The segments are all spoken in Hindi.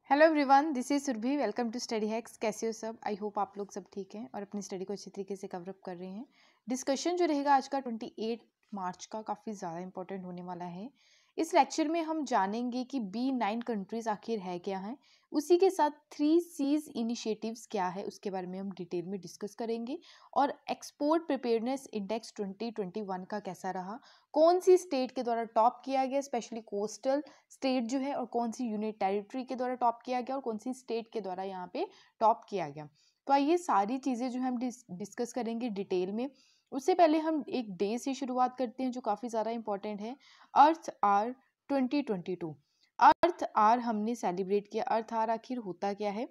Hello everyone, this is Surabhi. Welcome to study hacks. कैसे हो सब? आई होप आप लोग सब ठीक हैं और अपनी स्टडी को अच्छी तरीके से कवर अप कर रहे हैं। डिस्कशन जो रहेगा आज का 28 मार्च का काफ़ी ज़्यादा इंपॉर्टेंट होने वाला है। इस लेक्चर में हम जानेंगे कि B9 कंट्रीज आखिर है क्या है, उसी के साथ 3 C's इनिशिएटिव्स क्या है उसके बारे में हम डिटेल में डिस्कस करेंगे। और एक्सपोर्ट प्रिपेयरनेस इंडेक्स 2021 का कैसा रहा, कौन सी स्टेट के द्वारा टॉप किया गया, स्पेशली कोस्टल स्टेट जो है, और कौन सी यूनिट टेरिटरी के द्वारा टॉप किया गया और कौन सी स्टेट के द्वारा यहाँ पे टॉप किया गया। तो आइए सारी चीज़ें जो है हम डिस्कस करेंगे डिटेल में। उससे पहले हम एक डे से शुरुआत करते हैं जो काफ़ी ज़्यादा इंपॉर्टेंट है, अर्थ आर 2022। अर्थ आर हमने सेलिब्रेट किया। अर्थ आर आखिर होता क्या है?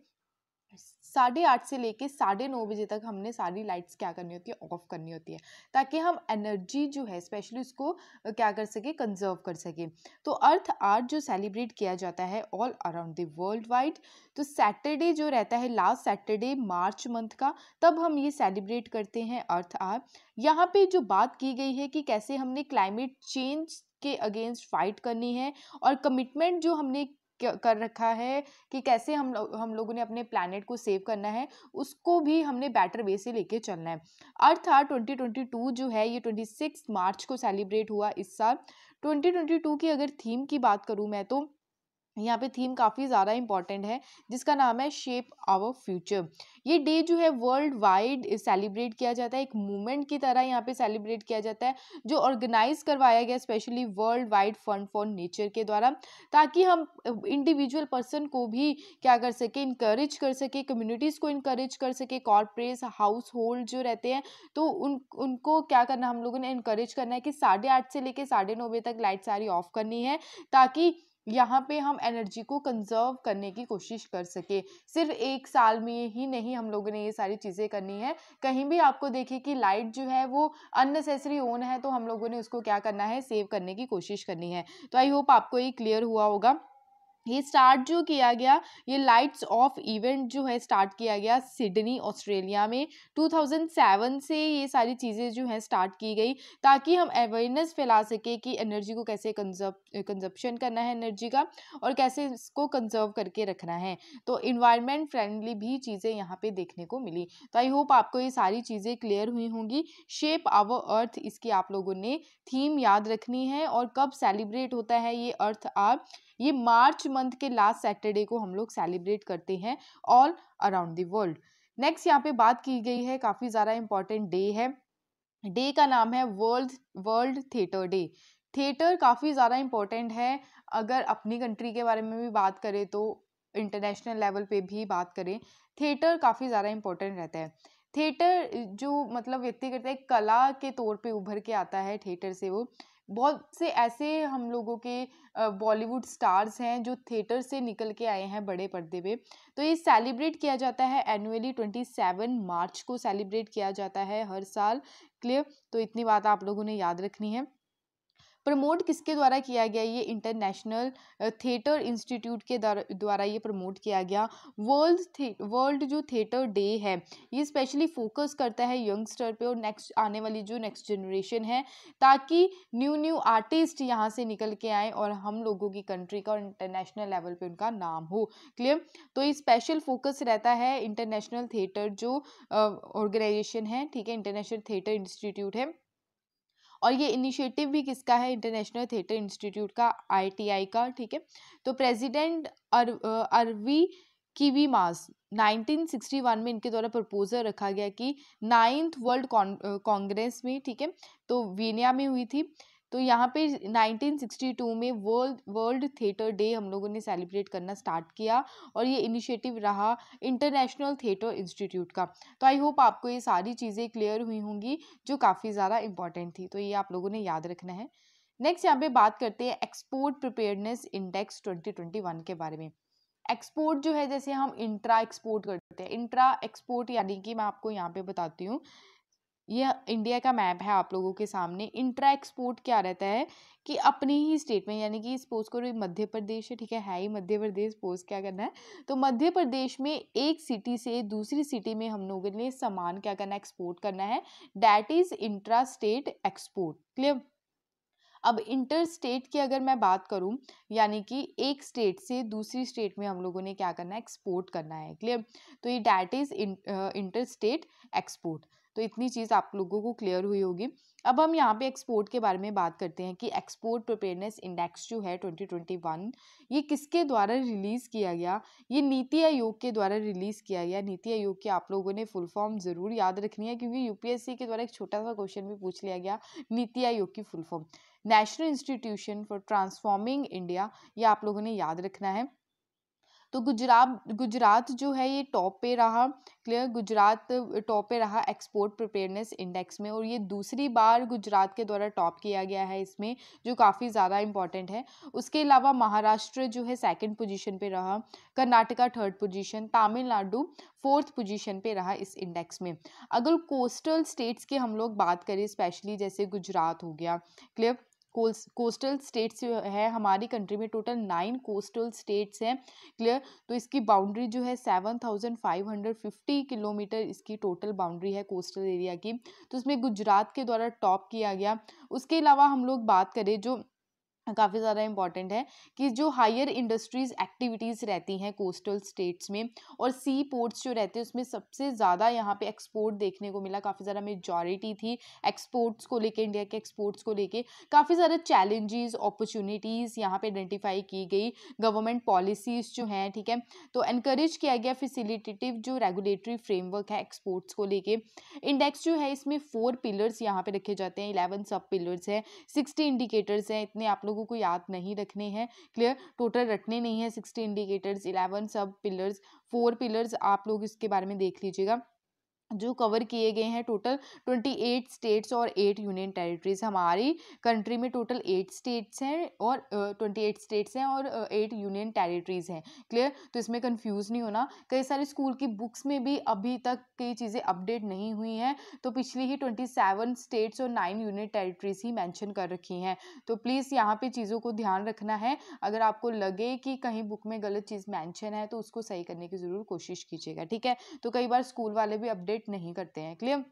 8:30 से लेके 9:30 बजे तक हमने सारी लाइट्स क्या करनी होती है, ऑफ करनी होती है, ताकि हम एनर्जी जो है स्पेशली उसको क्या कर सके, कंजर्व कर सके। तो अर्थ आर जो सेलिब्रेट किया जाता है all around the world wide. तो सैटरडे जो रहता है, लास्ट सैटरडे मार्च मंथ का, तब हम ये सेलिब्रेट करते हैं अर्थ आर। यहाँ पे जो बात की गई है कि कैसे हमने क्लाइमेट चेंज के अगेंस्ट फाइट करनी है और कमिटमेंट जो हमने कर रखा है कि कैसे हम लोगों ने अपने प्लैनेट को सेव करना है, उसको भी हमने बेटर वे से लेके चलना है। अर्थात 2022 जो है ये 26 मार्च को सेलिब्रेट हुआ इस साल। 2022 की अगर थीम की बात करूँ मैं, तो यहाँ पे थीम काफ़ी ज़्यादा इंपॉर्टेंट है जिसका नाम है शेप आवर फ्यूचर। ये डे जो है वर्ल्ड वाइड सेलिब्रेट किया जाता है, एक मूवमेंट की तरह यहाँ पे सेलिब्रेट किया जाता है जो ऑर्गेनाइज करवाया गया specially world wide fund for nature के द्वारा, ताकि हम इंडिविजुअल पर्सन को भी क्या कर सके, इंकरेज कर सके, कम्युनिटीज़ को इंकरेज कर सके, कॉर्पोरेट्स हाउस होल्ड जो रहते हैं, तो उनको क्या करना, हम लोगों ने इंकरेज करना है कि 8:30 से लेके 9:30 बजे तक लाइट सारी ऑफ करनी है, ताकि यहाँ पे हम एनर्जी को कंजर्व करने की कोशिश कर सके। सिर्फ एक साल में ही नहीं हम लोगों ने ये सारी चीज़ें करनी है। कहीं भी आपको देखे कि लाइट जो है वो अननेसेसरी ऑन है, तो हम लोगों ने उसको क्या करना है, सेव करने की कोशिश करनी है। तो आई होप आपको ये क्लियर हुआ होगा। ये स्टार्ट जो किया गया, ये लाइट्स ऑफ इवेंट जो है स्टार्ट किया गया सिडनी ऑस्ट्रेलिया में 2007 से। ये सारी चीज़ें जो है स्टार्ट की गई ताकि हम अवेयरनेस फैला सके कि एनर्जी को कैसे कंजप्शन करना है एनर्जी का, और कैसे इसको कंजर्व करके रखना है। तो इन्वायरमेंट फ्रेंडली भी चीज़ें यहाँ पे देखने को मिली। तो आई होप आपको ये सारी चीज़ें क्लियर हुई होंगी। शेप आवर अर्थ, इसकी आप लोगों ने थीम याद रखनी है। और कब सेलिब्रेट होता है ये अर्थ आर? ये मार्च मंथ के लास्ट सैटरडे को हम लोग सेलिब्रेट करते हैं all around the world. Next यहाँ पे बात की गई है, काफ़ी ज़्यादा इंपॉर्टेंट डे है। डे का नाम है world world theatre day. Theatre काफ़ी ज़्यादा इंपॉर्टेंट है। अगर अपनी कंट्री के बारे में भी बात करें तो इंटरनेशनल लेवल पे भी बात करें, थिएटर काफ़ी ज़्यादा इंपॉर्टेंट रहता है। थिएटर जो मतलब व्यक्ति करता है, कला के तौर पे उभर के आता है थिएटर से। वो बहुत से ऐसे हम लोगों के बॉलीवुड स्टार्स हैं जो थिएटर से निकल के आए हैं बड़े पर्दे पे। तो ये सेलिब्रेट किया जाता है एनुअली, 27 मार्च को सेलिब्रेट किया जाता है हर साल। क्लियर? तो इतनी बात आप लोगों ने याद रखनी है। प्रमोट किसके द्वारा किया गया? ये इंटरनेशनल थिएटर इंस्टीट्यूट के द्वारा ये प्रमोट किया गया। वर्ल्ड जो थिएटर डे है, ये स्पेशली फोकस करता है यंगस्टर पे और नेक्स्ट आने वाली जो नेक्स्ट जनरेशन है, ताकि न्यू आर्टिस्ट यहाँ से निकल के आए और हम लोगों की कंट्री का और इंटरनेशनल लेवल पे उनका नाम हो। क्लियर? तो ये स्पेशल फोकस रहता है इंटरनेशनल थिएटर जो ऑर्गेनाइजेशन है, ठीक है, इंटरनेशनल थिएटर इंस्टीट्यूट है। और ये इनिशिएटिव भी किसका है? इंटरनेशनल थिएटर इंस्टीट्यूट का, ITI का, ठीक है। तो प्रेसिडेंट अरवी किवीमास 1961 में इनके द्वारा प्रपोजल रखा गया कि 9th वर्ल्ड कांग्रेस में, ठीक है, तो वीनिया में हुई थी। तो यहाँ पे 1962 में वर्ल्ड थिएटर डे हम लोगों ने सेलिब्रेट करना स्टार्ट किया, और ये इनिशिएटिव रहा इंटरनेशनल थिएटर इंस्टीट्यूट का। तो आई होप आपको ये सारी चीज़ें क्लियर हुई होंगी जो काफ़ी ज़्यादा इंपॉर्टेंट थी, तो ये आप लोगों ने याद रखना है। नेक्स्ट यहाँ पे बात करते हैं एक्सपोर्ट प्रिपेयरनेस इंडेक्स 2021 के बारे में। एक्सपोर्ट जो है, जैसे हम इंट्रा एक्सपोर्ट करते हैं, इंट्रा एक्सपोर्ट यानी कि मैं आपको यहाँ पे बताती हूँ, यह इंडिया का मैप है आप लोगों के सामने। इंट्रा एक्सपोर्ट क्या रहता है कि अपनी ही स्टेट में, यानी कि सपोज करो मध्य प्रदेश है, ठीक है ही मध्य प्रदेश, सपोज क्या करना है, तो मध्य प्रदेश में एक सिटी से दूसरी सिटी में हम लोगों ने सामान क्या करना है, एक्सपोर्ट करना है। That is intra state export. Clear? अब इंटर स्टेट की अगर मैं बात करूं, यानी कि एक स्टेट से दूसरी स्टेट में हम लोगों ने क्या करना है, एक्सपोर्ट करना है। क्लियर? तो ये that is inter state export. तो इतनी चीज़ आप लोगों को क्लियर हुई होगी। अब हम यहाँ पे एक्सपोर्ट के बारे में बात करते हैं कि एक्सपोर्ट प्रिपेयरनेस इंडेक्स जो है 2021, ये किसके द्वारा रिलीज़ किया गया? ये नीति आयोग के द्वारा रिलीज़ किया गया। नीति आयोग की आप लोगों ने फुल फॉर्म ज़रूर याद रखनी है, क्योंकि यूपीएससी के द्वारा एक छोटा सा क्वेश्चन भी पूछ लिया गया। नीति आयोग की full form national institution for transforming India, ये आप लोगों ने याद रखना है। तो गुजरात जो है ये टॉप पे रहा। क्लियर? गुजरात टॉप पे रहा एक्सपोर्ट प्रिपेयरनेस इंडेक्स में, और ये दूसरी बार गुजरात के द्वारा टॉप किया गया है इसमें, जो काफ़ी ज़्यादा इंपॉर्टेंट है। उसके अलावा महाराष्ट्र जो है सेकंड पोजीशन पे रहा, Karnataka third position, Tamil Nadu fourth position पे रहा इस इंडेक्स में। अगर कोस्टल स्टेट्स की हम लोग बात करें, स्पेशली जैसे गुजरात हो गया। क्लियर? कोस्टल स्टेट्स है हमारी कंट्री में, टोटल 9 कोस्टल स्टेट्स हैं। क्लियर? तो इसकी बाउंड्री जो है 7550 किलोमीटर इसकी टोटल बाउंड्री है कोस्टल एरिया की। तो इसमें गुजरात के द्वारा टॉप किया गया। उसके अलावा हम लोग बात करें जो काफ़ी ज़्यादा इंपॉर्टेंट है, कि जो हायर इंडस्ट्रीज एक्टिविटीज़ रहती हैं कोस्टल स्टेट्स में, और सी पोर्ट्स जो रहते हैं उसमें सबसे ज़्यादा यहाँ पे एक्सपोर्ट देखने को मिला। काफ़ी ज़्यादा मेजॉरिटी थी एक्सपोर्ट्स को लेके, इंडिया के एक्सपोर्ट्स को लेके। काफ़ी ज़्यादा चैलेंजेस अपॉर्चुनिटीज़ यहाँ पे आइडेंटिफाई की गई। गवर्नमेंट पॉलिसीज़ जो हैं, ठीक है, तो एनकरेज किया गया फैसिलिटेटिव जो रेगुलेटरी फ्रेमवर्क है एक्सपोर्ट्स को लेके। इंडेक्स जो है इसमें 4 पिलर्स यहाँ पे रखे जाते हैं, 11 सब पिलर्स है, 60 इंडिकेटर्स हैं। इतने आप लोगों को याद नहीं रखने हैं। क्लियर? टोटल रटने नहीं है। 60 इंडिकेटर्स, 11 सब पिलर्स, 4 पिलर्स, आप लोग इसके बारे में देख लीजिएगा। जो कवर किए गए हैं टोटल 28 स्टेट्स और 8 यूनियन टेरिटरीज। हमारी कंट्री में टोटल 8 स्टेट्स हैं और 28 स्टेट्स हैं और 8 यूनियन टेरिटरीज हैं। क्लियर? तो इसमें कंफ्यूज नहीं होना। कई सारे स्कूल की बुक्स में भी अभी तक कई चीज़ें अपडेट नहीं हुई हैं, तो पिछली ही 27 स्टेट्स और 9 यूनियन टेरिटरीज ही मेंशन कर रखी हैं। तो प्लीज़ यहाँ पे चीज़ों को ध्यान रखना है। अगर आपको लगे कि कहीं बुक में गलत चीज़ मेंशन है तो उसको सही करने की ज़रूर कोशिश कीजिएगा। ठीक है? तो कई बार स्कूल वाले भी अपडेट नहीं करते हैं। क्लियर?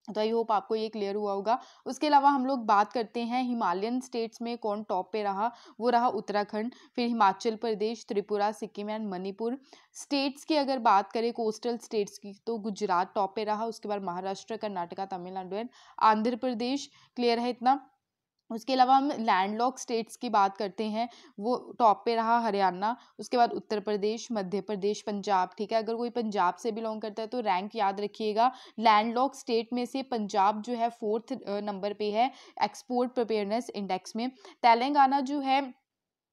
तो आई होप आपको ये क्लियर हुआ होगा। उसके अलावा हम लोग बात करते हैं हिमालयन स्टेट्स में कौन टॉप पे रहा। वो रहा उत्तराखंड, फिर हिमाचल प्रदेश, त्रिपुरा, सिक्किम एंड मणिपुर। स्टेट्स की अगर बात करें कोस्टल स्टेट्स की, तो गुजरात टॉप पे रहा। उसके बाद महाराष्ट्र, कर्नाटका, तमिलनाडु एंड आंध्र प्रदेश। क्लियर है इतना? उसके अलावा हम लैंडलॉक स्टेट्स की बात करते हैं, वो टॉप पे रहा हरियाणा। उसके बाद उत्तर प्रदेश, मध्य प्रदेश, पंजाब। ठीक है? अगर कोई पंजाब से बिलोंग करता है तो रैंक याद रखिएगा। लैंडलॉक स्टेट में से पंजाब जो है 4th नंबर पे है एक्सपोर्ट प्रिपेयरनेस इंडेक्स में। तेलंगाना जो है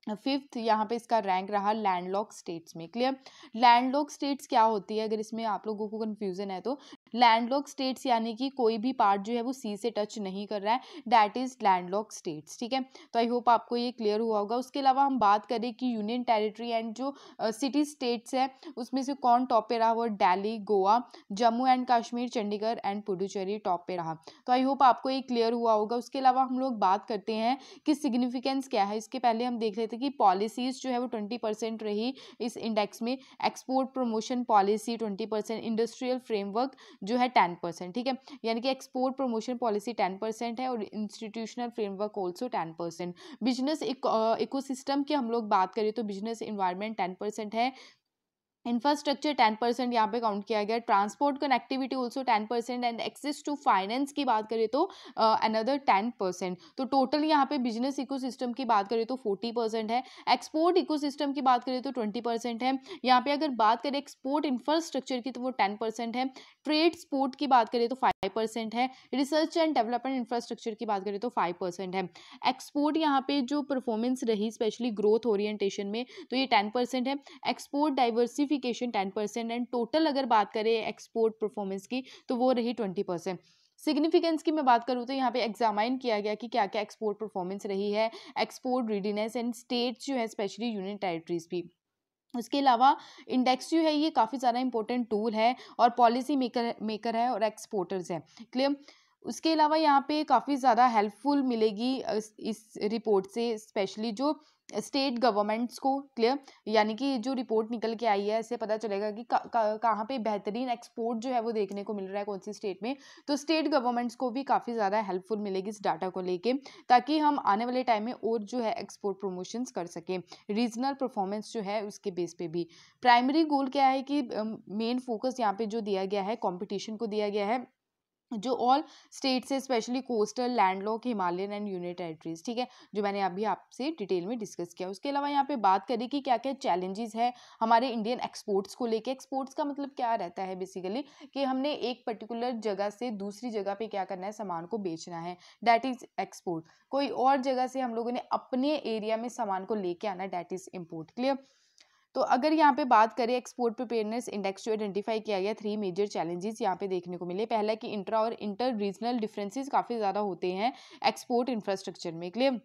5th यहाँ पे इसका रैंक रहा लैंडलॉक स्टेट्स में। क्लियर? लैंडलॉक स्टेट्स क्या होती है, अगर इसमें आप लोगों को कंफ्यूजन है तो लैंडलॉक स्टेट्स यानी कि कोई भी पार्ट जो है वो सी से टच नहीं कर रहा है, दैट इज लैंडलॉक स्टेट्स। ठीक है? तो आई होप आपको ये क्लियर हुआ होगा। उसके अलावा हम बात करें कि यूनियन टेरिटरी एंड जो सिटी स्टेट्स है उसमें से कौन टॉप पे रहा, वो Delhi, Goa, Jammu and Kashmir, Chandigarh and Puducherry top पे रहा। तो आई होप आपको ये क्लियर हुआ होगा। उसके अलावा हम लोग बात करते हैं कि सिग्निफिकेंस क्या है। इसके पहले हम देख लेते हैं कि पॉलिसीज जो है वो 20% रही इस इंडेक्स में। Export promotion policy 20%, industrial framework जो है 10%। ठीक है? यानी कि एक्सपोर्ट प्रमोशन पॉलिसी 10% है और institutional framework also 10%। Business ecosystem की हम लोग बात करें तो बिजनेस इन्वायरमेंट 10% है। इंफ्रास्ट्रक्चर 10% यहाँ पे काउंट किया गया। Transport connectivity also 10% and access to finance की बात करें तो अनदर 10%। तो टोटल यहाँ पे बिजनेस इकोसिस्टम की बात करें तो 40% है। एक्सपोर्ट इकोसिस्टम की बात करें तो 20% है। यहाँ पे अगर बात करें एक्सपोर्ट इंफ्रास्ट्रक्चर की तो वो 10% है। ट्रेड स्पोर्ट की बात करें तो 5% है। रिसर्च एंड डेवलपमेंट इंफ्रास्ट्रक्चर की बात करें तो 5% है। एक्सपोर्ट यहाँ पे जो परफॉर्मेंस रही स्पेशली ग्रोथ ओरिएंटेशन में, तो ये 10% है। एक्सपोर्ट डाइवर्सिफिकेशन 10% एंड टोटल अगर बात करें एक्सपोर्ट परफॉर्मेंस की तो वो रही 20%। सिग्निफिकेंस की मैं बात करूँ तो यहाँ पे एग्जामाइन किया गया कि क्या क्या एक्सपोर्ट परफॉर्मेंस रही है, एक्सपोर्ट रेडीनेस एंड स्टेट्स जो है स्पेशली यूनियन टेरिटरीज भी। उसके अलावा इंडेक्स जो है ये काफ़ी ज़्यादा इंपॉर्टेंट टूल है और पॉलिसी मेकर है और एक्सपोर्टर्स है। क्लियर? उसके अलावा यहाँ पे काफ़ी ज़्यादा हेल्पफुल मिलेगी इस रिपोर्ट से, स्पेशली जो स्टेट गवर्नमेंट्स को, क्लियर, यानी कि जो रिपोर्ट निकल के आई है इससे पता चलेगा कि कहाँ पे बेहतरीन एक्सपोर्ट जो है वो देखने को मिल रहा है, कौन सी स्टेट में। तो स्टेट गवर्नमेंट्स को भी काफ़ी ज़्यादा हेल्पफुल मिलेगी इस डाटा को लेके, ताकि हम आने वाले टाइम में और जो है एक्सपोर्ट प्रमोशंस कर सकें, रीजनल परफॉर्मेंस जो है उसके बेस पे भी। प्राइमरी गोल क्या है कि मेन फोकस यहाँ पे जो दिया गया है कंपटीशन को दिया गया है, जो ऑल स्टेट्स है, specially coastal, landlocked, Himalayan and union territories, ठीक है, जो मैंने अभी आपसे डिटेल में डिस्कस किया। उसके अलावा यहाँ पे बात करें कि क्या क्या चैलेंजेस है हमारे इंडियन एक्सपोर्ट्स को लेके। एक्सपोर्ट्स का मतलब क्या रहता है बेसिकली, कि हमने एक पर्टिकुलर जगह से दूसरी जगह पे क्या करना है, सामान को बेचना है, दैट इज एक्सपोर्ट। कोई और जगह से हम लोगों ने अपने एरिया में सामान को लेके आना, दैट इज इम्पोर्ट, क्लियर। तो अगर यहाँ पे बात करें एक्सपोर्ट प्रिपेयरनेस इंडेक्स जो आइडेंटिफाई किया गया, 3 मेजर चैलेंजेस यहाँ पे देखने को मिले। पहला कि इंट्रा और इंटर रीजनल डिफरेंसेस काफ़ी ज़्यादा होते हैं एक्सपोर्ट इंफ्रास्ट्रक्चर में, क्लियर।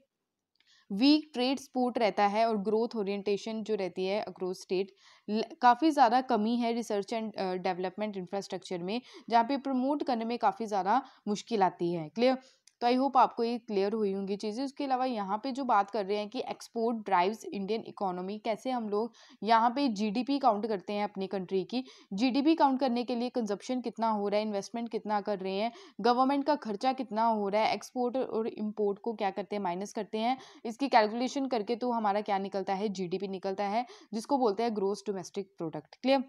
वीक ट्रेड सपोर्ट रहता है और ग्रोथ ओरिएंटेशन जो रहती है अक्रॉस स्टेट, काफ़ी ज़्यादा कमी है रिसर्च एंड डेवलपमेंट इंफ्रास्ट्रक्चर में, जहाँ पे प्रमोट करने में काफ़ी ज़्यादा मुश्किल आती है, क्लियर। तो आई होप आपको ये क्लियर हुई होंगी चीज़ें। उसके अलावा यहाँ पे जो बात कर रहे हैं कि एक्सपोर्ट ड्राइव्स इंडियन इकोनॉमी, कैसे हम लोग यहाँ पे जीडीपी काउंट करते हैं अपनी कंट्री की। जीडीपी काउंट करने के लिए कंजप्शन कितना हो रहा है, इन्वेस्टमेंट कितना कर रहे हैं, गवर्नमेंट का खर्चा कितना हो रहा है, एक्सपोर्ट और इम्पोर्ट को क्या करते हैं, माइनस करते हैं। इसकी कैलकुलेशन करके तो हमारा क्या निकलता है, जीडीपी निकलता है, जिसको बोलते हैं gross domestic product, clear.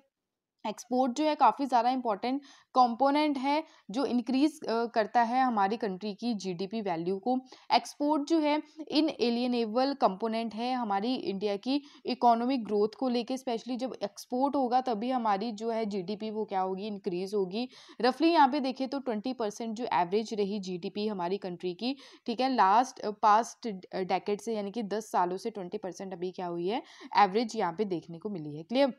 Export जो है काफ़ी ज़्यादा इंपॉर्टेंट कंपोनेंट है, जो इंक्रीज करता है हमारी कंट्री की जीडीपी वैल्यू को। एक्सपोर्ट जो है इनएलिएनेबल कंपोनेंट है हमारी इंडिया की इकोनॉमिक ग्रोथ को लेके, स्पेशली जब एक्सपोर्ट होगा तभी हमारी जो है जीडीपी वो क्या होगी, इंक्रीज होगी। रफली यहाँ पे देखें तो 20% जो एवरेज रही जीडीपी हमारी कंट्री की, ठीक है, लास्ट पास्ट डेकेड से, यानी कि 10 सालों से 20% अभी क्या हुई है, एवरेज यहाँ पे देखने को मिली है, क्लियर।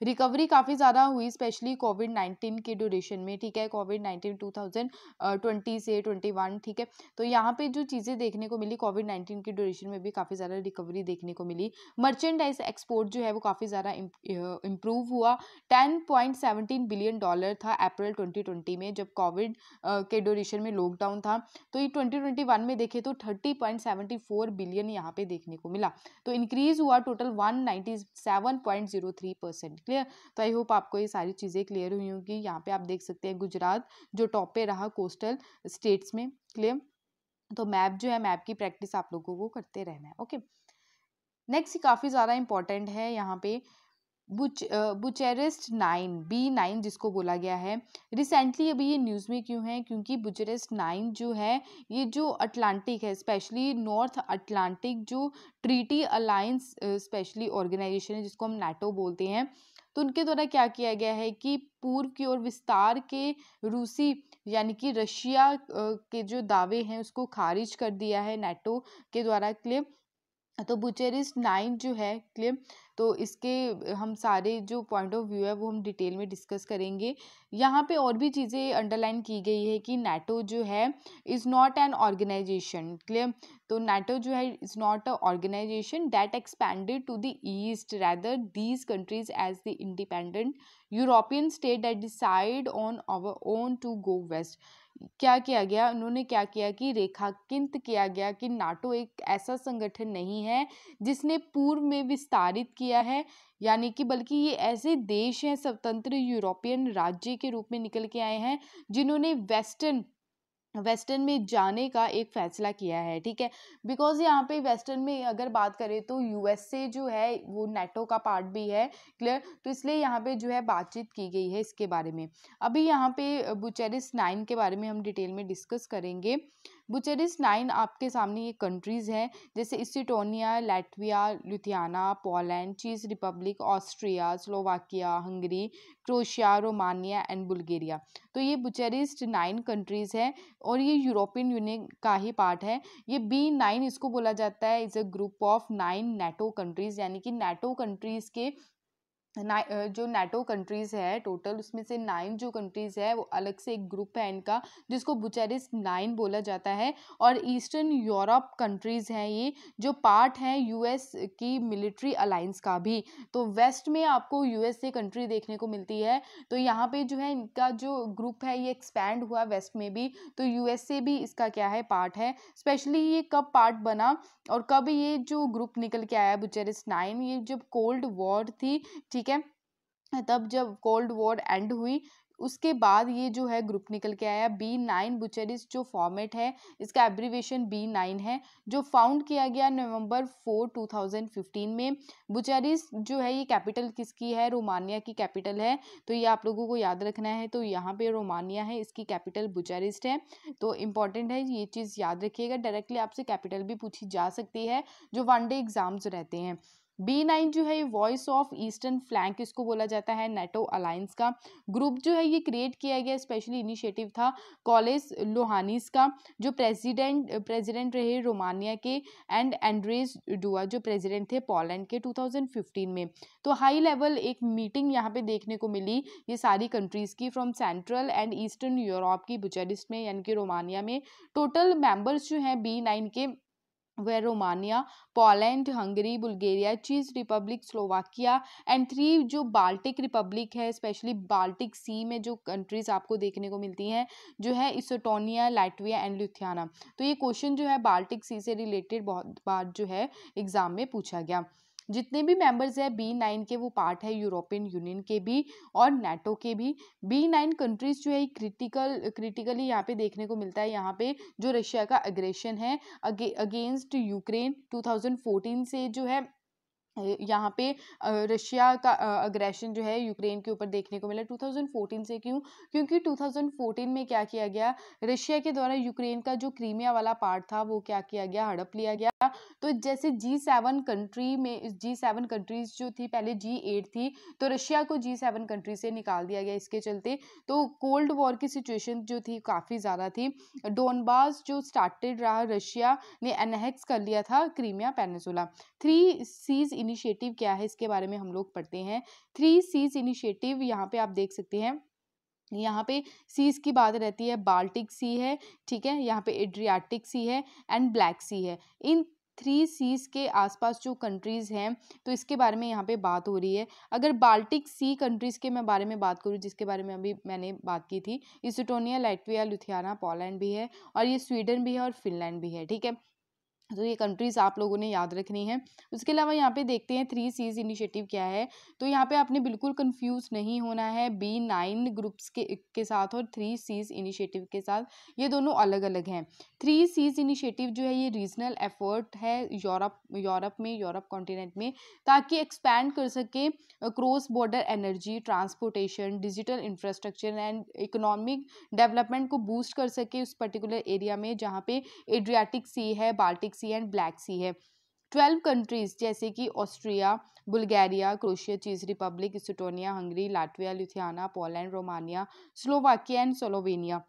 रिकवरी काफ़ी ज़्यादा हुई स्पेशली कोविड-19 के ड्यूरेशन में, ठीक है, कोविड-19 2020 से 21, ठीक है। तो यहाँ पे जो चीज़ें देखने को मिली कोविड-19 के ड्यूरेशन में भी काफ़ी ज़्यादा रिकवरी देखने को मिली। मर्चेंडाइज एक्सपोर्ट जो है वो काफ़ी ज़्यादा इम्प्रूव हुआ। $10.17 बिलियन था अप्रैल 2020 में, जब कोविड के ड्यूरेशन में लॉकडाउन था। तो ये 2021 में देखें तो 30.74 बिलियन यहाँ पे देखने को मिला। तो इंक्रीज हुआ टोटल 197.03%, क्लियर। तो आई होप आपको ये सारी चीज़ें क्लियर हुई होंगी। यहाँ पे आप देख सकते हैं गुजरात जो टॉप पे रहा कोस्टल स्टेट्स में, क्लियर। तो मैप जो है, मैप की प्रैक्टिस आप लोगों को करते रहना है, ओके। नेक्स्ट काफ़ी ज़्यादा इंपॉर्टेंट है यहाँ पे बुचारेस्ट 9 B9 जिसको बोला गया है। रिसेंटली अभी ये न्यूज़ में क्यों है, क्योंकि बुचारेस्ट 9 जो है, ये जो अटलांटिक है, स्पेशली नॉर्थ अटलांटिक जो ट्रीटी अलायंस स्पेशली ऑर्गेनाइजेशन है, जिसको हम नाटो बोलते हैं, तो उनके द्वारा क्या किया गया है कि पूर्व की ओर विस्तार के रूसी यानी कि रशिया के जो दावे हैं उसको खारिज कर दिया है नाटो के द्वारा, क्लियर। तो बुचारेस्ट 9 जो है, क्लियर। तो इसके हम सारे जो पॉइंट ऑफ व्यू है वो हम डिटेल में डिस्कस करेंगे। यहाँ पे और भी चीज़ें अंडरलाइन की गई है कि नाटो जो है is not an organisation, clear. तो नाटो जो है is not a organisation that expanded to the east, rather these countries as the independent European state that decide on our own to go west. क्या किया गया, उन्होंने क्या किया कि रेखांकित किया गया कि नाटो एक ऐसा संगठन नहीं है जिसने पूर्व में विस्तारित किया है, यानी कि बल्कि ये ऐसे देश हैं, स्वतंत्र यूरोपियन राज्य के रूप में निकल के आए हैं, जिन्होंने वेस्टर्न में जाने का एक फैसला किया है, ठीक है। बिकॉज यहाँ पे वेस्टर्न में अगर बात करें तो यूएसए जो है वो नाटो का पार्ट भी है, क्लियर। तो इसलिए यहाँ पे जो है बातचीत की गई है इसके बारे में। अभी यहाँ पे बुचारेस्ट 9 के बारे में हम डिटेल में डिस्कस करेंगे। बुचारेस्ट 9 आपके सामने ये कंट्रीज़ हैं, जैसे इस्टोनिया, लैटविया, लिथुआनिया, पोलैंड, चेक Republic, Austria, Slovakia, Hungary, Croatia, Romania and Bulgaria. तो ये बुचारेस्ट 9 कंट्रीज़ है और ये यूरोपियन यूनियन का ही पार्ट है। ये B9 इसको बोला जाता है, is a group of 9 NATO countries, यानी कि नाटो कंट्रीज़ के जो नाटो कंट्रीज़ है टोटल, उसमें से 9 जो कंट्रीज़ है वो अलग से एक ग्रुप है इनका, जिसको बुचारेस्ट 9 बोला जाता है। और ईस्टर्न यूरोप कंट्रीज़ हैं ये, जो पार्ट हैं यूएस की मिलिट्री अलायंस का भी। तो वेस्ट में आपको यूएसए कंट्री देखने को मिलती है। तो यहाँ पे जो है इनका जो ग्रुप है ये एक्सपैंड हुआ वेस्ट में भी, तो यूएसए भी इसका क्या है, पार्ट है। स्पेशली ये कब पार्ट बना और कब ये जो ग्रुप निकल के आया बुचारेस्ट 9, ये जब कोल्ड वॉर थी, ठीक है, तब जब कोल्ड वॉर एंड हुई उसके बाद ये जो है ग्रुप निकल के आया। B9 बुचारेस्ट जो फॉर्मेट है इसका एब्रीवेशन B9 है, जो फाउंड किया गया नवंबर 4 2015 में। बुचारेस्ट जो है ये कैपिटल किसकी है, रोमानिया की कैपिटल है। तो ये आप लोगों को याद रखना है। तो यहाँ पे रोमानिया है, इसकी कैपिटल बुचारेस्ट है। तो इम्पॉर्टेंट है, ये चीज़ याद रखिएगा। डायरेक्टली आपसे कैपिटल भी पूछी जा सकती है जो वनडे एग्जाम्स रहते हैं। B9 जो है ये वॉइस ऑफ ईस्टर्न फ्लैंक इसको बोला जाता है, नाटो अलायंस का ग्रुप जो है ये क्रिएट किया गया। स्पेशली इनिशिएटिव था कॉलेज लोहानिस का, जो प्रेसिडेंट रहे रोमानिया के, एंड एंड्रेस डुआ जो प्रेसिडेंट थे पोलैंड के 2015 में। तो हाई लेवल एक मीटिंग यहाँ पे देखने को मिली ये सारी कंट्रीज की, from central and eastern Europe की बुचारेस्ट में यानी कि रोमानिया में। टोटल मेंबर्स जो हैं B9 के were Romania, Poland, Hungary, Bulgaria, चेक रिपब्लिक, स्लोवाकिया एंड 3 जो बाल्टिक रिपब्लिक है, स्पेशली बाल्टिक सी में जो कंट्रीज आपको देखने को मिलती हैं जो है इस्टोनिया, लाटविया एंड लिथुआनिया। तो ये क्वेश्चन जो है बाल्टिक सी से रिलेटेड बहुत बार जो है एग्जाम में पूछा गया। जितने भी मेंबर्स है B9 के वो पार्ट है यूरोपियन यूनियन के भी और नाटो के भी। B9 कंट्रीज जो है क्रिटिकली यहाँ पे देखने को मिलता है। यहाँ पे जो रशिया का एग्रेशन है अगेंस्ट यूक्रेन 2014 से जो है यहाँ पे रशिया का अग्रेशन जो है यूक्रेन के ऊपर देखने को मिला 2014 से। क्यों? क्योंकि 2014 में क्या किया गया, रशिया के द्वारा यूक्रेन का जो क्रीमिया वाला पार्ट था वो क्या किया गया, हड़प लिया गया। तो जैसे G7 कंट्री में G7 कंट्रीज जो थी पहले G8 थी, तो रशिया को G7 कंट्री से निकाल दिया गया इसके चलते। तो कोल्ड वॉर की सिचुएशन जो थी काफ़ी ज़्यादा थी। डोनबास जो स्टार्टेड रहा, रशिया ने एनेक्स कर लिया था क्रीमिया पेनिसुला। 3 सीज इनिशिएटिव क्या है इसके बारे में हम लोग पढ़ते हैं। 3 सीज इनिशिएटिव यहाँ पे आप देख सकते हैं। यहाँ पे सीज की बात रहती है, बाल्टिक सी है, ठीक है, यहाँ पे एड्रियाटिक सी है एंड ब्लैक सी है। इन 3 सीज के आसपास जो कंट्रीज हैं तो इसके बारे में यहाँ पे बात हो रही है। अगर बाल्टिक सी कंट्रीज के मैं बारे में बात करूँ जिसके बारे में अभी मैंने बात की थी, इस्टोनिया, लाटविया, लिथुआनिया, पोलैंड भी है और ये स्वीडन भी है और फिनलैंड भी है, ठीक है। तो ये कंट्रीज आप लोगों ने याद रखनी है। उसके अलावा यहाँ पे देखते हैं 3 सीज इनिशिएटिव क्या है। तो यहाँ पे आपने बिल्कुल कंफ्यूज नहीं होना है B9 ग्रुप्स के साथ और 3 सीज इनिशिएटिव के साथ, ये दोनों अलग अलग हैं। 3 सीज इनिशिएटिव जो है ये रीजनल एफर्ट है यूरोप कॉन्टिनेंट में, ताकि एक्सपैंड कर सके cross border energy, transportation, digital infrastructure and economic development को बूस्ट कर सके उस पर्टिकुलर एरिया में जहाँ पे एड्रियाटिक सी है, Baltic sea and black sea है। 12 कंट्रीज जैसे कि ऑस्ट्रिया, बुल्गारिया, क्रोशिया, चेक Republic, Estonia, Hungary, Latvia, Lithuania, Poland, Romania, Slovakia and Slovenia,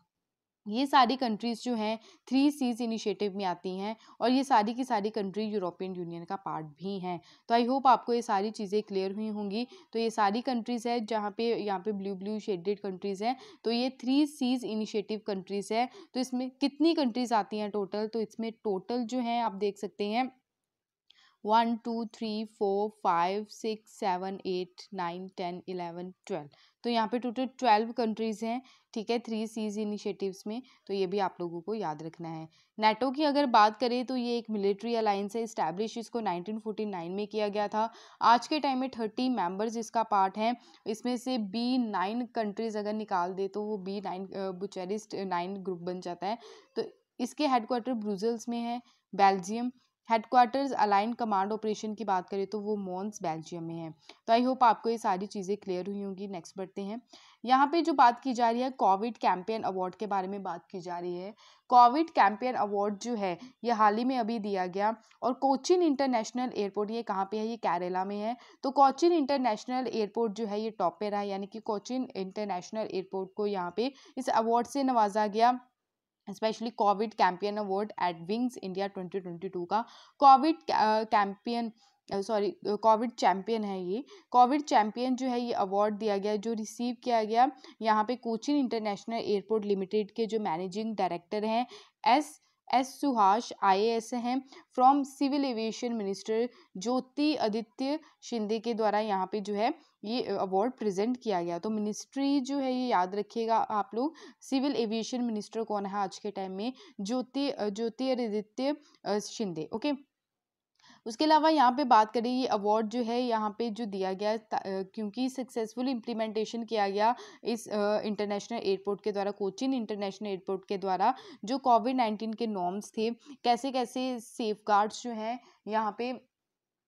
ये सारी कंट्रीज जो हैं 3 सीज इनिशिएटिव में आती हैं और ये सारी की सारी कंट्री यूरोपियन यूनियन का पार्ट भी हैं। तो आई होप आपको ये सारी चीज़ें क्लियर हुई होंगी। तो ये सारी कंट्रीज़ है जहाँ पे यहाँ पे ब्लू शेडेड कंट्रीज़ हैं, तो ये 3 सीज इनिशिएटिव कंट्रीज़ है। तो इसमें कितनी कंट्रीज़ आती हैं टोटल, तो इसमें टोटल जो है आप देख सकते हैं 1 2 3 4 5 6 7 8 9 10 11 12। तो यहाँ पे टोटल 12 कंट्रीज़ हैं, ठीक है, 3 सीज इनिशिएटिव्स में। तो ये भी आप लोगों को याद रखना है। नाटो की अगर बात करें तो ये एक मिलिट्री अलायंस है, इस्टेब्लिश इसको 1949 में किया गया था। आज के टाइम में 30 मेंबर्स इसका पार्ट हैं। इसमें से B9 कंट्रीज़ अगर निकाल दे तो वो B9 बुचारेस्ट 9 ग्रुप बन जाता है। तो इसके हेडक्वार्टर ब्रुसेल्स में है, Belgium. Headquarters align command operation की बात करें तो वो मॉन्स बेल्जियम में है। तो आई होप आपको ये सारी चीज़ें क्लियर हुई होंगी। नेक्स्ट बढ़ते हैं। यहाँ पे जो बात की जा रही है कोविड कैंपेन अवार्ड के बारे में बात की जा रही है। कोविड कैंपेन अवार्ड जो है ये हाल ही में अभी दिया गया और कोचीन इंटरनेशनल एयरपोर्ट, ये कहाँ पे है, ये केरला में है। तो कोचीन इंटरनेशनल एयरपोर्ट जो है ये टॉप पे रहा, यानी कि कोचीन इंटरनेशनल एयरपोर्ट को यहाँ पे इस अवार्ड से नवाजा गया, specially Covid campaign award eight wings India 2022 का। Covid campaign sorry Covid champion है ये, कोविड चैम्पियन जो है ये अवार्ड दिया गया जो रिसीव किया गया यहाँ पे कोचीन इंटरनेशनल एयरपोर्ट लिमिटेड के जो मैनेजिंग डायरेक्टर हैं एस सुहास IAS हैं, फ्रॉम सिविल एविएशन मिनिस्टर ज्योति आदित्य शिंदे के द्वारा यहाँ पे जो है ये अवार्ड प्रेजेंट किया गया। तो मिनिस्ट्री जो है ये याद रखिएगा आप लोग, सिविल एविएशन मिनिस्टर कौन है आज के टाइम में, ज्योति आदित्य शिंदे। ओके, उसके अलावा यहाँ पे बात करें ये अवार्ड जो है यहाँ पे जो दिया गया क्योंकि सक्सेसफुल इम्प्लीमेंटेशन किया गया इस इंटरनेशनल एयरपोर्ट के द्वारा, कोचीन इंटरनेशनल एयरपोर्ट के द्वारा जो कोविड-19 के नॉर्म्स थे, कैसे कैसे सेफगार्ड्स जो हैं यहाँ पे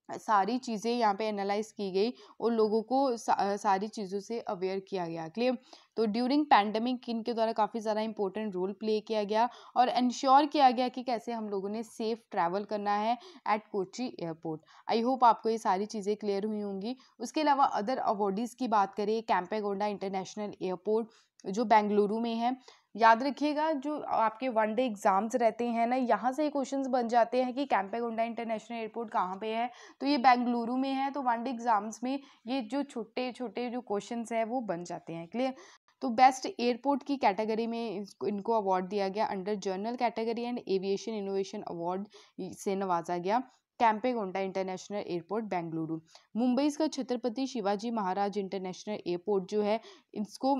सारी चीज़ें यहाँ पे एनालाइज की गई और लोगों को सारी चीज़ों से अवेयर किया गया। क्लियर? तो ड्यूरिंग पैंडमिक इनके द्वारा काफ़ी ज़्यादा इंपॉर्टेंट रोल प्ले किया गया और इंश्योर किया गया कि कैसे हम लोगों ने सेफ ट्रैवल करना है at Kochi airport. I hope आपको ये सारी चीज़ें क्लियर हुई होंगी। उसके अलावा अदर अवॉर्डीज़ की बात करें, कैंपेगौड़ा इंटरनेशनल एयरपोर्ट जो बेंगलुरु में है, याद रखिएगा जो आपके वनडे एग्जाम्स रहते हैं ना, यहाँ से क्वेश्चंस बन जाते हैं कि कैंपेगौड़ा इंटरनेशनल एयरपोर्ट कहाँ पे है, तो ये बेंगलुरु में है। तो वनडे एग्जाम्स में ये जो छोटे छोटे जो क्वेश्चंस हैं वो बन जाते हैं। क्लियर? तो बेस्ट एयरपोर्ट की कैटेगरी में इनको अवार्ड दिया गया under general category and aviation innovation award से नवाजा गया कैंपेगौड़ा इंटरनेशनल एयरपोर्ट बेंगलुरु। मुंबई का छत्रपति शिवाजी महाराज इंटरनेशनल एयरपोर्ट जो है इसको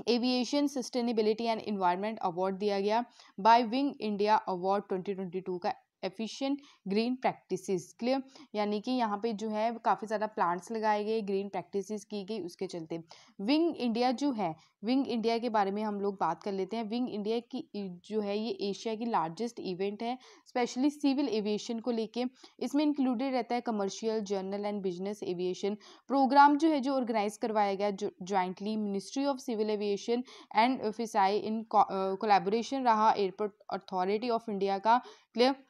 aviation sustainability and environment award दिया गया बाय विंग इंडिया अवार्ड 2022 का एफिशिएंट ग्रीन प्रैक्टिसेस। क्लियर? यानी कि यहाँ पे जो है काफ़ी ज़्यादा प्लांट्स लगाए गए, ग्रीन प्रैक्टिसेस की गई, उसके चलते विंग इंडिया जो है, विंग इंडिया के बारे में हम लोग बात कर लेते हैं। विंग इंडिया की जो है ये एशिया की लार्जेस्ट इवेंट है स्पेशली सिविल एविएशन को लेके। इसमें इंक्लूडेड रहता है commercial, general and business aviation programme जो है जो ऑर्गेनाइज करवाया गया jointly ministry of civil aviation and FICCI in collaboration रहा एयरपोर्ट अथॉरिटी ऑफ इंडिया का। क्लियर?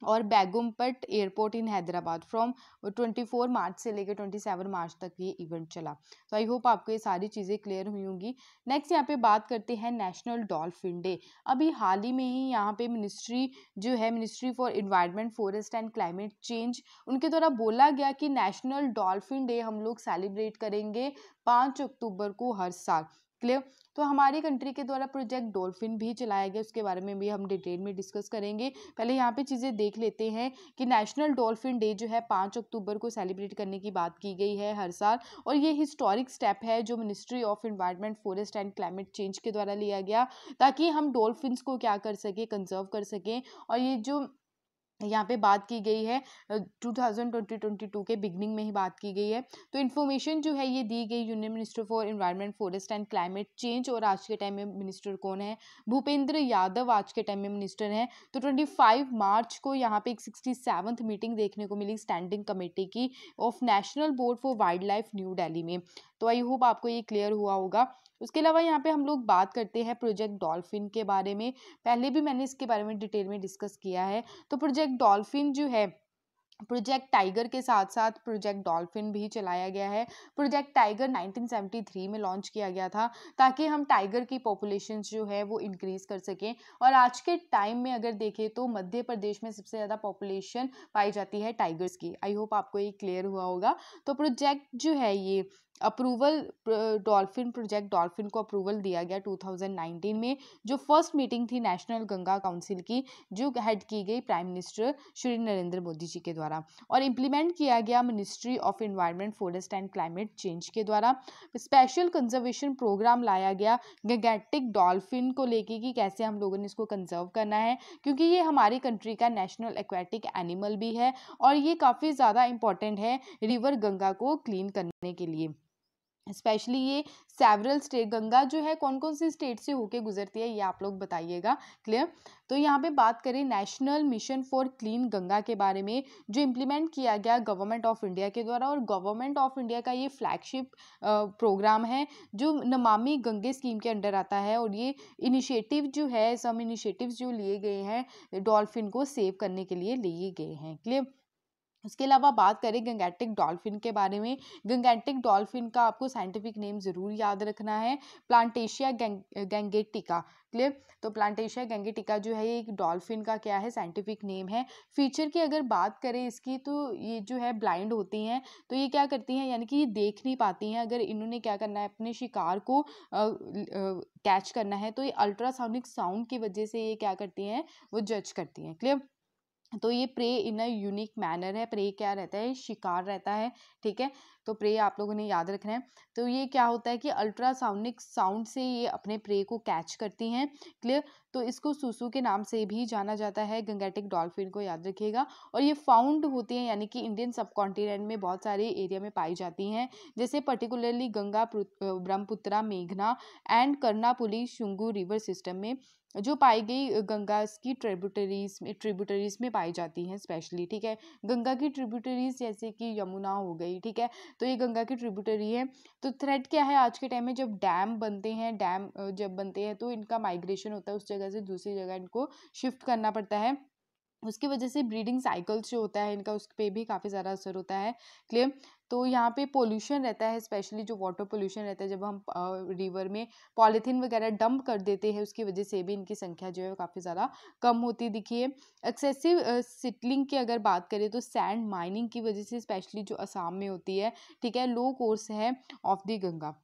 और Begumpet airport in Hyderabad from 24 March से लेकर 27 मार्च तक ये इवेंट चला। तो आई होप आपको ये सारी चीज़ें क्लियर हुई होंगी। नेक्स्ट यहाँ पे बात करते हैं नेशनल डॉल्फिन डे। अभी हाल ही में ही यहाँ पे मिनिस्ट्री जो है, ministry for environment forest and climate change, उनके द्वारा बोला गया कि नेशनल डॉल्फिन डे हम लोग सेलिब्रेट करेंगे 5 अक्टूबर को हर साल। क्लियर? तो हमारी कंट्री के द्वारा प्रोजेक्ट डॉल्फिन भी चलाया गया, उसके बारे में भी हम डिटेल में डिस्कस करेंगे। पहले यहाँ पे चीज़ें देख लेते हैं कि नेशनल डॉल्फिन डे जो है 5 अक्टूबर को सेलिब्रेट करने की बात की गई है हर साल, और ये हिस्टोरिक स्टेप है जो ministry of environment forest and climate change के द्वारा लिया गया ताकि हम डॉल्फिन्स को क्या कर सकें, कंजर्व कर सकें। और ये जो यहाँ पे बात की गई है 2022 के बिगनिंग में ही बात की गई है। तो इन्फॉर्मेशन जो है ये दी गई union minister for environment forest and climate change, और आज के टाइम में मिनिस्टर कौन है, भूपेंद्र यादव आज के टाइम में मिनिस्टर हैं। तो 25 मार्च को यहाँ पे एक 67th मीटिंग देखने को मिली स्टैंडिंग कमेटी की of national board for wild life new Delhi में। तो आई होप आपको ये क्लियर हुआ होगा। उसके अलावा यहाँ पे हम लोग बात करते हैं प्रोजेक्ट डॉल्फिन के बारे में। पहले भी मैंने इसके बारे में डिटेल में डिस्कस किया है। तो प्रोजेक्ट डॉल्फिन जो है, प्रोजेक्ट टाइगर के साथ साथ प्रोजेक्ट डॉल्फिन भी चलाया गया है। प्रोजेक्ट टाइगर 1973 में लॉन्च किया गया था ताकि हम टाइगर की पॉपुलेशन जो है वो इंक्रीज कर सकें। और आज के टाइम में अगर देखें तो मध्य प्रदेश में सबसे ज़्यादा पॉपुलेशन पाई जाती है टाइगर्स की। आई होप आपको ये क्लियर हुआ होगा। तो प्रोजेक्ट जो है ये अप्रूवल, डॉल्फिन प्रोजेक्ट डॉल्फिन को अप्रूवल दिया गया 2019 में, जो फर्स्ट मीटिंग थी नेशनल गंगा काउंसिल की, जो हेड की गई प्राइम मिनिस्टर श्री नरेंद्र मोदी जी के द्वारा, और इम्प्लीमेंट किया गया ministry of environment forest and climate change के द्वारा। स्पेशल कंजर्वेशन प्रोग्राम लाया गया गैंगेटिक डॉल्फिन को लेके कि कैसे हम लोगों ने इसको कंजर्व करना है, क्योंकि ये हमारी कंट्री का नेशनल एक्वेटिक एनिमल भी है और ये काफ़ी ज़्यादा इंपॉर्टेंट है रिवर गंगा को क्लीन करने के लिए। स्पेशली ये सेवरल स्टेट, गंगा जो है कौन कौन सी स्टेट से होके गुजरती है ये आप लोग बताइएगा। क्लियर? तो यहाँ पे बात करें national mission for clean Ganga के बारे में, जो इम्प्लीमेंट किया गया गवर्नमेंट ऑफ इंडिया के द्वारा, और गवर्नमेंट ऑफ इंडिया का ये फ्लैगशिप प्रोग्राम है जो नमामि गंगे स्कीम के अंडर आता है। और ये इनिशिएटिव जो है, सम इनिशिएटिव्स जो लिए गए हैं डॉल्फिन को सेव करने के लिए लिए गए हैं। क्लियर? उसके अलावा बात करें गंगेटिक डॉल्फिन के बारे में, गंगेटिक डॉल्फिन का आपको साइंटिफिक नेम ज़रूर याद रखना है, प्लांटेशिया गैंगेटिका। क्लियर। तो प्लांटेशिया गैंगेटिका जो है ये एक डॉल्फिन का क्या है, साइंटिफिक नेम है। फीचर की अगर बात करें इसकी, तो ये जो है ब्लाइंड होती हैं, तो ये क्या करती हैं, यानी कि ये देख नहीं पाती हैं। अगर इन्होंने क्या करना है, अपने शिकार को कैच करना है, तो ये अल्ट्रासोनिक साउंड की वजह से ये क्या करती हैं, वो जज करती हैं। क्लियर। तो ये prey in a unique manner है, प्रे क्या रहता है, शिकार रहता है। ठीक है। तो प्रे आप लोगों ने याद रखना है। तो ये क्या होता है कि अल्ट्रासाउनिक साउंड से ये अपने प्रे को कैच करती हैं। क्लियर। तो इसको सुसु के नाम से भी जाना जाता है, गंगेटिक डॉल्फिन को याद रखिएगा। और ये फाउंड होती हैं, यानी कि इंडियन सब कॉन्टिनेंट में बहुत सारे एरिया में पाई जाती हैं, जैसे पर्टिकुलरली गंगा, ब्रह्मपुत्रा, मेघना एंड कर्णापुली शुंगू रिवर सिस्टम में जो पाई गई गंगा की ट्रिब्यूटरीज में पाई जाती हैं स्पेशली। ठीक है। गंगा की ट्रिब्यूटरीज जैसे कि यमुना हो गई। ठीक है। तो ये गंगा की ट्रिब्यूटरी है। तो थ्रेट क्या है आज के टाइम में, जब डैम बनते हैं, डैम जब बनते हैं तो इनका माइग्रेशन होता है, उस जगह से दूसरी जगह इनको शिफ्ट करना पड़ता है। उसकी वजह से ब्रीडिंग साइकिल्स जो होता है इनका, उस पे भी काफ़ी ज़्यादा असर होता है। क्लियर। तो यहाँ पे पोल्यूशन रहता है, स्पेशली जो वाटर पोल्यूशन रहता है, जब हम रिवर में पॉलीथीन वगैरह डंप कर देते हैं, उसकी वजह से भी इनकी संख्या जो है काफ़ी ज़्यादा कम होती दिखी है। एक्सेसिव सिटलिंग की अगर बात करें, तो सैंड माइनिंग की वजह से, स्पेशली जो असम में होती है, ठीक है, लो कोर्स है ऑफ द गंगा।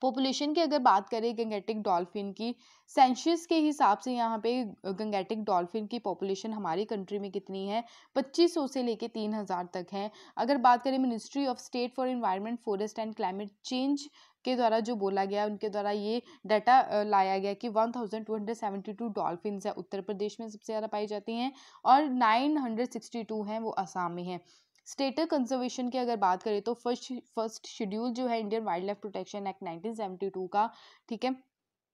पॉपुलेशन की अगर बात करें गंगेटिक डॉल्फिन की, सेंसस के हिसाब से यहाँ पे गंगेटिक डॉल्फिन की पॉपुलेशन हमारी कंट्री में कितनी है, 2500 से लेके 3000 तक है। अगर बात करें ministry of state for environment, forest and climate change के द्वारा जो बोला गया, उनके द्वारा ये डाटा लाया गया कि 1272 डॉल्फिन्स है उत्तर प्रदेश में सबसे ज़्यादा पाई जाती हैं, और 962 हैं वो असम में है। स्टेटस कंजर्वेशन की अगर बात करें, तो फर्स्ट शेड्यूल जो है Indian wild life protection act 1972 का, ठीक है,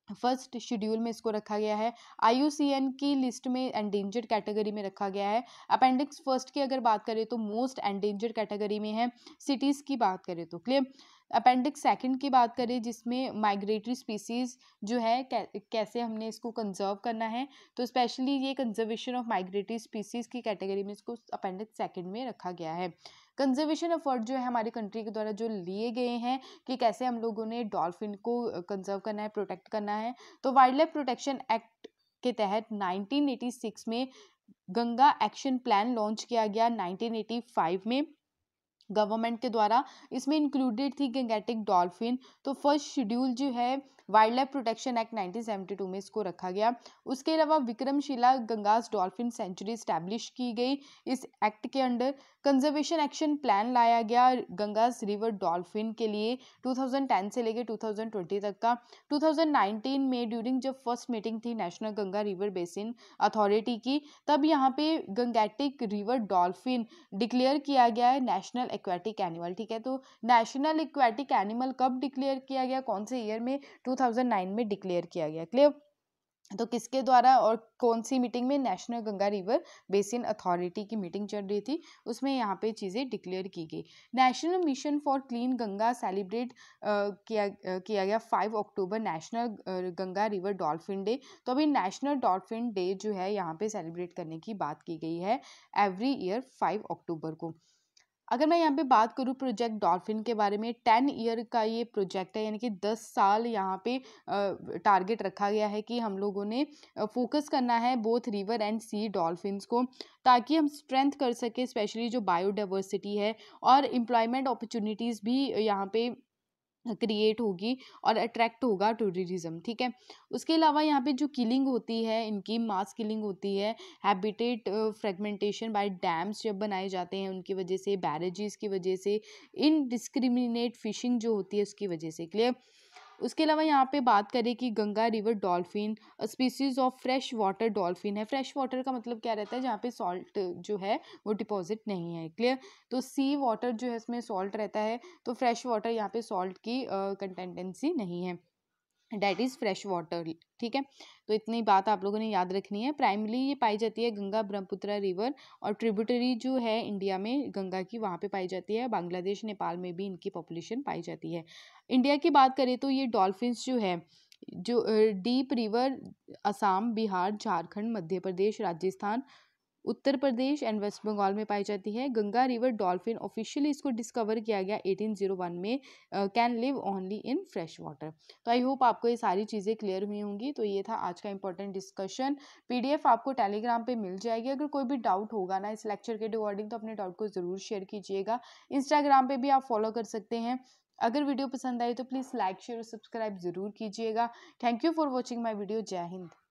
फर्स्ट शेड्यूल में इसको रखा गया है। IUCN की लिस्ट में एंडेंजर्ड कैटेगरी में रखा गया है। अपेंडिक्स फर्स्ट की अगर बात करें, तो मोस्ट एंडेंजर्ड कैटेगरी में है। सिटीज़ की बात करें तो क्लियर। अपेंडिक्स सेकंड की बात करें, जिसमें माइग्रेटरी स्पीसीज जो है कैसे हमने इसको कंजर्व करना है, तो स्पेशली ये कंजर्वेशन ऑफ माइग्रेटरी स्पीसीज की कैटेगरी में इसको अपेंडिक्स सेकंड में रखा गया है। कंजर्वेशन एफर्ट जो है हमारी कंट्री के द्वारा जो लिए गए हैं कि कैसे हम लोगों ने डॉल्फिन को कंजर्व करना है, प्रोटेक्ट करना है, तो वाइल्ड लाइफ प्रोटेक्शन एक्ट के तहत 1986 में गंगा एक्शन प्लान लॉन्च किया गया, 1985 में गवर्नमेंट के द्वारा। इसमें इंक्लूडेड थी गंगेटिक डॉल्फिन। तो फर्स्ट शेड्यूल जो है वाइल्ड लाइफ प्रोटेक्शन एक्ट 1972 में इसको रखा गया। उसके अलावा Vikramshila Gangas dolphin century establish की गई इस एक्ट के अंडर। कंजर्वेशन एक्शन प्लान लाया गया गंगास रिवर डॉल्फिन के लिए 2010 से लेकर 2020 तक का। 2019 में ड्यूरिंग जब फर्स्ट मीटिंग थी national Ganga river basin authority की, तब यहाँ पे गंगेटिक रिवर डॉल्फिन डिक्लेयर किया गया है नेशनल एक्वेटिक एनिमल। ठीक है। तो नेशनल एक्वेटिक एनिमल कब डिक्लेयर किया गया, कौन से ईयर में, 2009 में डिक्लेयर किया गया। क्लियर। तो किसके द्वारा और कौन सी मीटिंग में, national Ganga river basin authority की मीटिंग चल रही थी, उसमें यहाँ पे चीज़ें डिक्लेयर की गई। National mission for clean Ganga celebrate किया गया 5 October, national Ganga river dolphin day. तो अभी नेशनल डॉल्फिन डे जो है यहाँ पे सेलिब्रेट करने की बात की गई है एवरी ईयर 5 अक्टूबर को। अगर मैं यहाँ पे बात करूँ प्रोजेक्ट डॉल्फिन के बारे में, 10 ईयर का ये प्रोजेक्ट है, यानी कि 10 साल यहाँ पे टारगेट रखा गया है कि हम लोगों ने फोकस करना है both river and sea dolphins को, ताकि हम स्ट्रेंथ कर सके स्पेशली जो बायोडाइवर्सिटी है, और एम्प्लॉयमेंट अपॉर्चुनिटीज़ भी यहाँ पे क्रिएट होगी और अट्रैक्ट होगा टूरिज्म। ठीक है। उसके अलावा यहाँ पे जो किलिंग होती है, इनकी मास किलिंग होती है, हैबिटेट फ्रेगमेंटेशन बाय डैम्स जब बनाए जाते हैं उनकी वजह से, बैरेजेस की वजह से, इनडिस्क्रिमिनेट फिशिंग जो होती है उसकी वजह से। क्लियर। उसके अलावा यहाँ पे बात करें कि Ganga river dolphin species of fresh water dolphin है। फ्रेश वाटर का मतलब क्या रहता है, जहाँ पे सॉल्ट जो है वो डिपॉजिट नहीं है। क्लियर। तो सी वाटर जो है इसमें सॉल्ट रहता है, तो फ्रेश वाटर यहाँ पे सॉल्ट की कंटेंडेंसी नहीं है, डेट इज़ फ्रेश वाटर। ठीक है। तो इतनी बात आप लोगों ने याद रखनी है। प्राइमरी ये पाई जाती है गंगा ब्रह्मपुत्रा रिवर, और ट्रिब्यूटरी जो है इंडिया में गंगा की वहाँ पे पाई जाती है। बांग्लादेश नेपाल में भी इनकी पॉपुलेशन पाई जाती है। इंडिया की बात करें तो ये डॉल्फिन्स जो है, जो deep river Assam, Bihar, Jharkhand, Madhya Pradesh, Rajasthan, Uttar Pradesh and west Bengal में पाई जाती है। गंगा रिवर डॉल्फिन ऑफिशियली इसको डिस्कवर किया गया 1801 में, can live only in fresh water. तो आई होप आपको ये सारी चीज़ें क्लियर हुई होंगी। तो ये था आज का इंपॉर्टेंट डिस्कशन। पीडीएफ आपको टेलीग्राम पे मिल जाएगी। अगर कोई भी डाउट होगा ना इस लेक्चर के रिगार्डिंग तो अपने डाउट को ज़रूर शेयर कीजिएगा। इंस्टाग्राम पे भी आप फॉलो कर सकते हैं। अगर वीडियो पसंद आई तो प्लीज़ लाइक शेयर और सब्सक्राइब ज़रूर कीजिएगा। Thank you for watching my video. जय हिंद।